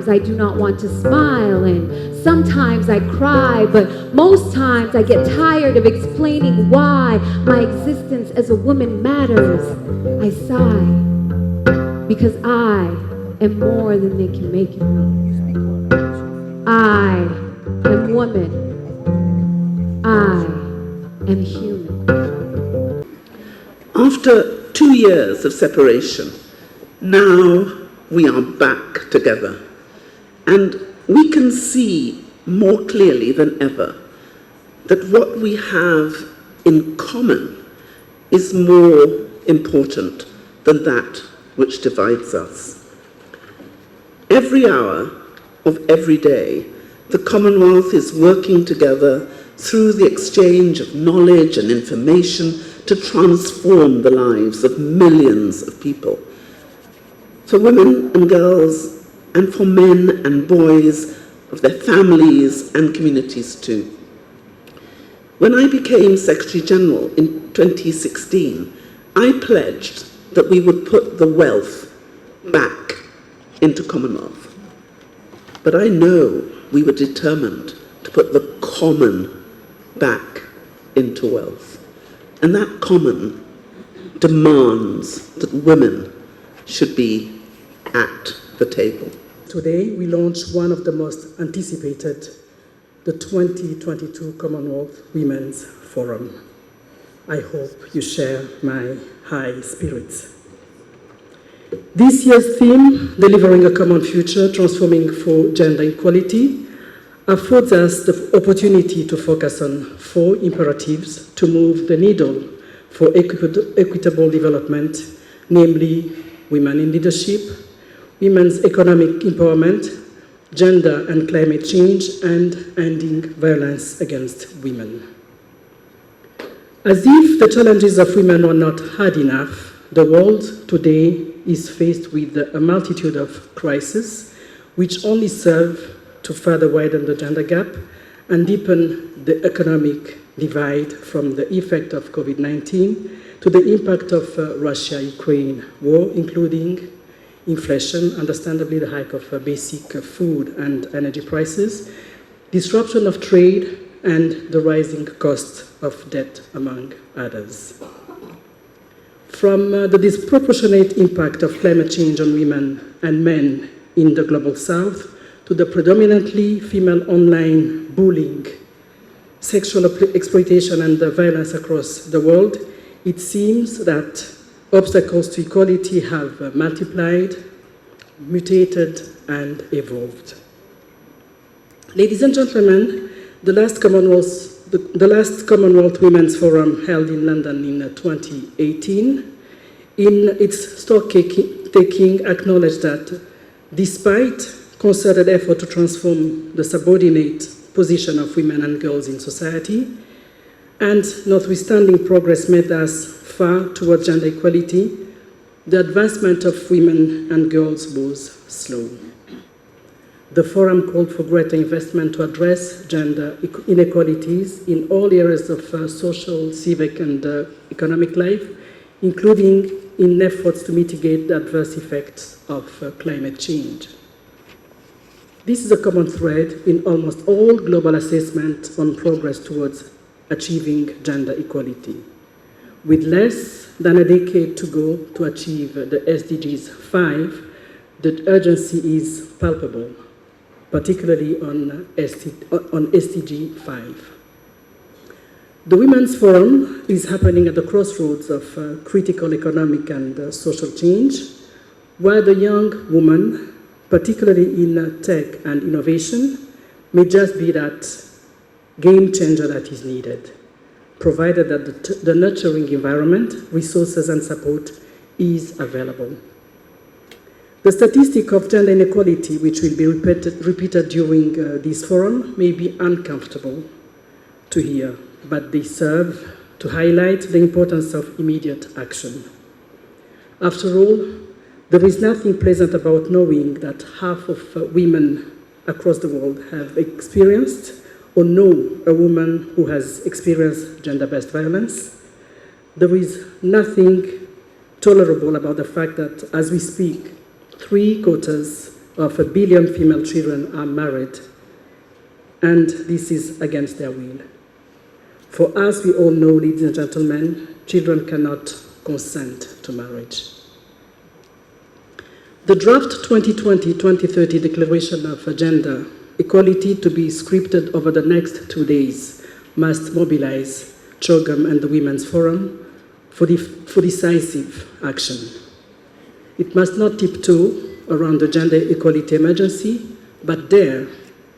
Sometimes I do not want to smile, and sometimes I cry, but most times I get tired of explaining why my existence as a woman matters. I sigh, because I am more than they can make of me. I am woman. I am human. After 2 years of separation, now we are back together, and we can see more clearly than ever that what we have in common is more important than that which divides us. Every hour of every day, the Commonwealth is working together through the exchange of knowledge and information to transform the lives of millions of people. For women and girls, and for men and boys, of their families and communities too. When I became Secretary General in 2016, I pledged that we would put the wealth back into Commonwealth. But I know we were determined to put the common back into wealth. And that common demands that women should be at the table. Today, we launch one of the most anticipated, the 2022 Commonwealth Women's Forum. I hope you share my high spirits. This year's theme, Delivering a Common Future, Transforming for Gender Equality, affords us the opportunity to focus on 4 imperatives to move the needle for equitable development, namely women in leadership, women's economic empowerment, gender and climate change, and ending violence against women. As if the challenges of women were not hard enough, the world today is faced with a multitude of crises which only serve to further widen the gender gap and deepen the economic divide, from the effect of COVID-19 to the impact of Russia-Ukraine war, including inflation, understandably the hike of basic food and energy prices, disruption of trade, and the rising cost of debt, among others. From the disproportionate impact of climate change on women and men in the global south to the predominantly female online bullying, sexual exploitation, and violence across the world, it seems that obstacles to equality have multiplied, mutated, and evolved. Ladies and gentlemen, the last Commonwealth Women's Forum held in London in 2018, in its stock-taking, acknowledged that despite concerted effort to transform the subordinate position of women and girls in society, and notwithstanding progress made thus far towards gender equality, the advancement of women and girls was slow. The forum called for greater investment to address gender inequalities in all areas of social, civic, and economic life, including in efforts to mitigate the adverse effects of climate change. This is a common thread in almost all global assessments on progress towards achieving gender equality. With less than a decade to go to achieve the SDGs 5, the urgency is palpable, particularly on SDG 5. The Women's Forum is happening at the crossroads of critical economic and social change, where the young woman, particularly in tech and innovation, may just be that game changer that is needed, provided that the nurturing environment, resources, and support is available. The statistic of gender inequality, which will be repeated during this forum, may be uncomfortable to hear, but they serve to highlight the importance of immediate action. After all, there is nothing pleasant about knowing that half of women across the world have experienced or know a woman who has experienced gender-based violence. There is nothing tolerable about the fact that, as we speak, 3/4 of 1 billion female children are married, and this is against their will. For as we all know, ladies and gentlemen, children cannot consent to marriage. The draft 2020-2030 Declaration of Gender Equality to be scripted over the next 2 days must mobilize CHOGM and the Women's Forum for decisive action. It must not tiptoe around the gender equality emergency, but dare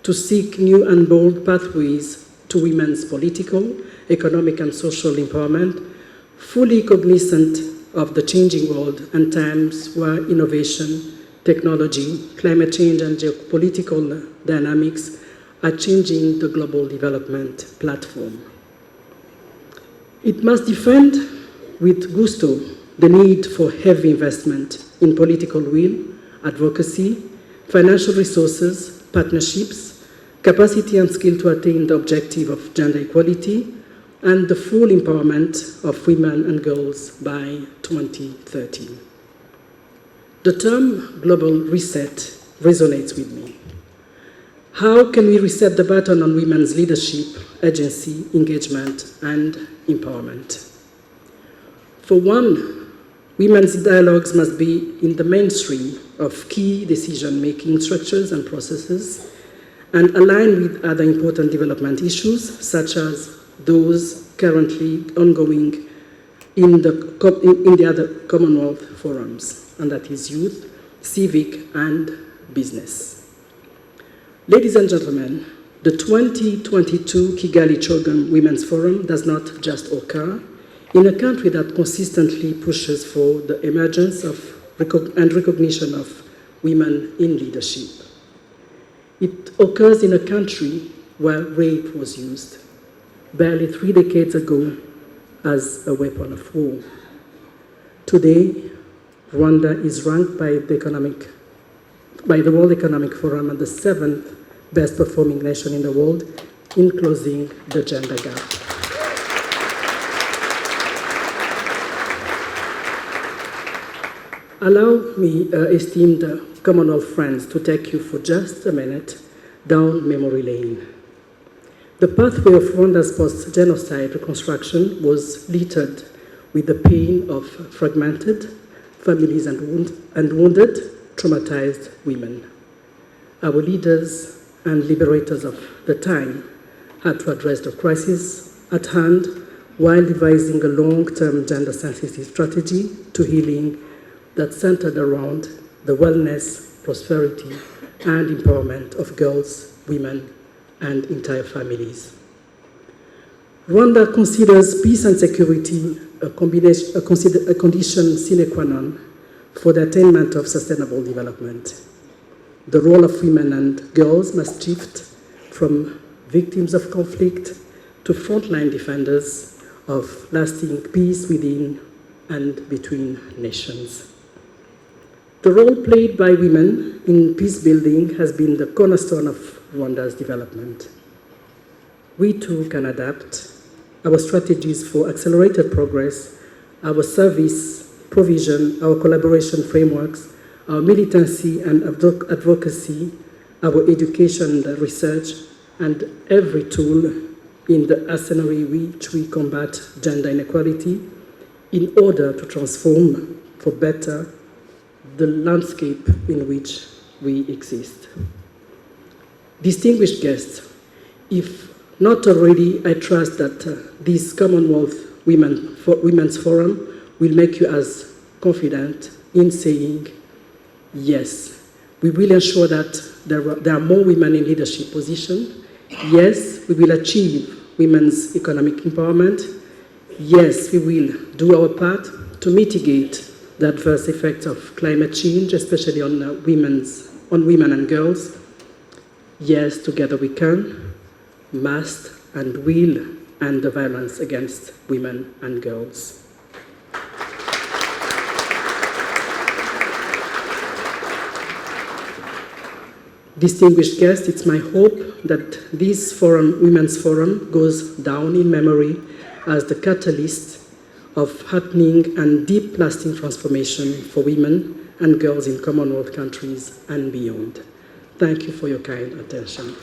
to seek new and bold pathways to women's political, economic, and social empowerment, fully cognizant of the changing world and times where innovation, technology, climate change, and geopolitical dynamics are changing the global development platform. It must defend with gusto the need for heavy investment in political will, advocacy, financial resources, partnerships, capacity and skill to attain the objective of gender equality, and the full empowerment of women and girls by 2030. The term global reset resonates with me. How can we reset the button on women's leadership, agency, engagement, and empowerment? For one, women's dialogues must be in the mainstream of key decision-making structures and processes, and align with other important development issues, such as those currently ongoing in the other Commonwealth forums, and that is youth, civic, and business. Ladies and gentlemen, the 2022 Kigali CHOGM Women's Forum does not just occur in a country that consistently pushes for the emergence of and recognition of women in leadership. It occurs in a country where rape was used barely 3 decades ago as a weapon of war. Today, Rwanda is ranked by the World Economic Forum as the 7th best performing nation in the world in closing the gender gap. Allow me, esteemed Commonwealth friends, to take you for just a minute down memory lane. The pathway of Rwanda's post-genocide reconstruction was littered with the pain of fragmented families and wounded, traumatized women. Our leaders and liberators of the time had to address the crisis at hand while devising a long-term gender-sensitive strategy to healing that centered around the wellness, prosperity, and empowerment of girls, women, and entire families. Rwanda considers peace and security a condition sine qua non for the attainment of sustainable development. The role of women and girls must shift from victims of conflict to frontline defenders of lasting peace within and between nations. The role played by women in peace building has been the cornerstone of Rwanda's development. We too can adapt our strategies for accelerated progress, our service provision, our collaboration frameworks, our militancy and advocacy, our education and research, and every tool in the arsenal which we combat gender inequality in order to transform for better the landscape in which we exist. Distinguished guests, if not already, I trust that this Commonwealth Women's Forum will make you as confident in saying, yes, we will ensure that there are more women in leadership positions. Yes, we will achieve women's economic empowerment. Yes, we will do our part to mitigate the adverse effects of climate change, especially on women and girls. Yes, together we can, must, and will end the violence against women and girls. Distinguished guests, it's my hope that this forum, Women's Forum, goes down in memory as the catalyst of happening and deep lasting transformation for women and girls in Commonwealth countries and beyond. Thank you for your kind attention.